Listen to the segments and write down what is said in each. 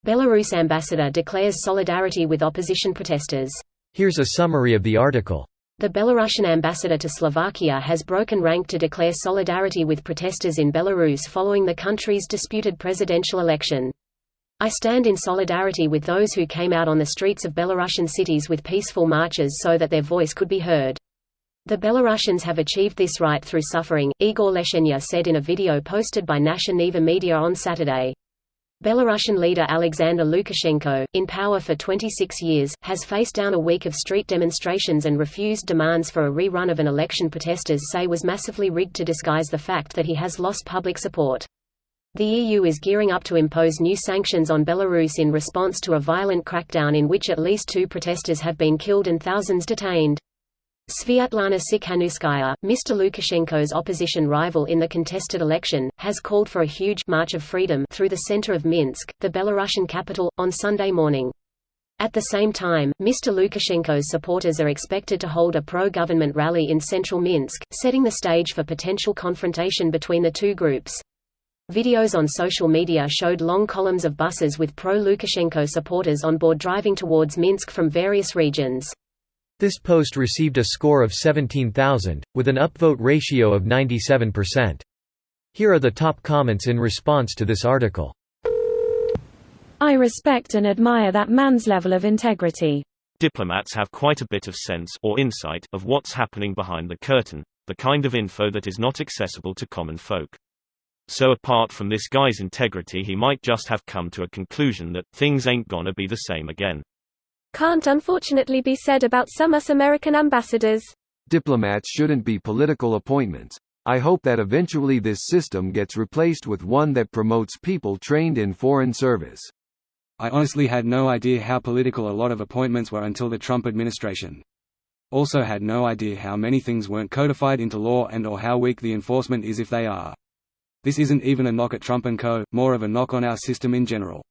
Belarus ambassador declares solidarity with opposition protesters. Here's a summary of the article. The Belarusian ambassador to Slovakia has broken rank to declare solidarity with protesters in Belarus following the country's disputed presidential election. I stand in solidarity with those who came out on the streets of Belarusian cities with peaceful marches so that their voice could be heard. The Belarusians have achieved this right through suffering, Igor Leshenya said in a video posted by Nasha Neva Media on Saturday. Belarusian leader Alexander Lukashenko, in power for 26 years, has faced down a week of street demonstrations and refused demands for a rerun of an election protesters say was massively rigged to disguise the fact that he has lost public support. The EU is gearing up to impose new sanctions on Belarus in response to a violent crackdown in which at least 2 protesters have been killed and thousands detained. Sviatlana Tsikhanouskaya, Mr. Lukashenko's opposition rival in the contested election, has called for a huge March of Freedom through the center of Minsk, the Belarusian capital, on Sunday morning. At the same time, Mr. Lukashenko's supporters are expected to hold a pro-government rally in central Minsk, setting the stage for potential confrontation between the two groups. Videos on social media showed long columns of buses with pro-Lukashenko supporters on board driving towards Minsk from various regions. This post received a score of 17,000, with an upvote ratio of 97%. Here are the top comments in response to this article. I respect and admire that man's level of integrity. Diplomats have quite a bit of sense or insight of what's happening behind the curtain, the kind of info that is not accessible to common folk. So apart from this guy's integrity, he might just have come to a conclusion that things ain't gonna be the same again. Can't unfortunately be said about some US American ambassadors. Diplomats shouldn't be political appointments. I hope that eventually this system gets replaced with one that promotes people trained in foreign service. I honestly had no idea how political a lot of appointments were until the Trump administration. Also had no idea how many things weren't codified into law and/or how weak the enforcement is if they are. This isn't even a knock at Trump & co., more of a knock on our system in general.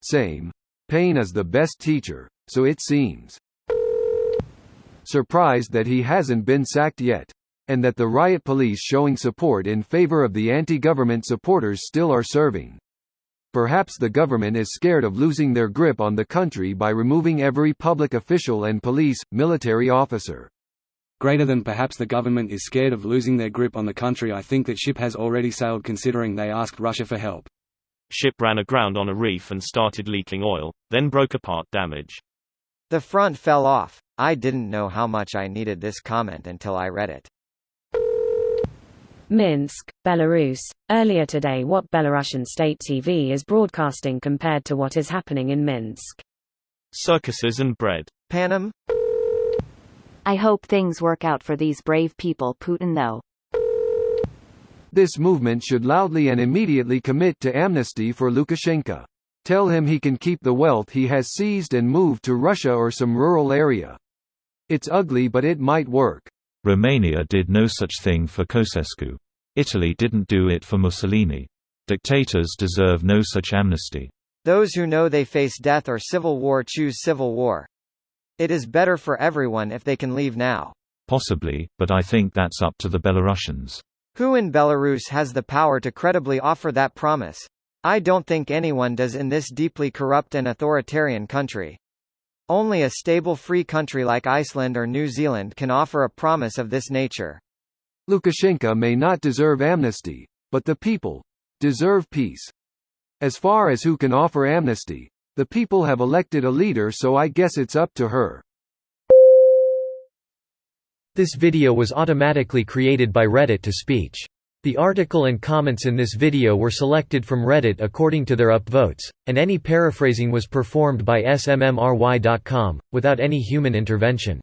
Same. Pain is the best teacher, so it seems. Surprised that he hasn't been sacked yet. And that the riot police showing support in favor of the anti-government supporters still are serving. Perhaps the government is scared of losing their grip on the country by removing every public official and police, military officer. Greater than perhaps the government is scared of losing their grip on the country, I think that ship has already sailed considering they asked Russia for help. Ship ran aground on a reef and started leaking oil, then broke apart damage. The front fell off. I didn't know how much I needed this comment until I read it. Minsk, Belarus. Earlier today, what Belarusian state TV is broadcasting compared to what is happening in Minsk? Circuses and bread. Panem? I hope things work out for these brave people, Putin, though. This movement should loudly and immediately commit to amnesty for Lukashenko. Tell him he can keep the wealth he has seized and move to Russia or some rural area. It's ugly, but it might work. Romania did no such thing for Ceausescu. Italy didn't do it for Mussolini. Dictators deserve no such amnesty. Those who know they face death or civil war choose civil war. It is better for everyone if they can leave now. Possibly, but I think that's up to the Belarusians. Who in Belarus has the power to credibly offer that promise? I don't think anyone does in this deeply corrupt and authoritarian country. Only a stable free country like Iceland or New Zealand can offer a promise of this nature. Lukashenko may not deserve amnesty, but the people deserve peace. As far as who can offer amnesty, the people have elected a leader, so I guess it's up to her. This video was automatically created by Reddit to speech. The article and comments in this video were selected from Reddit according to their upvotes, and any paraphrasing was performed by smmry.com, without any human intervention.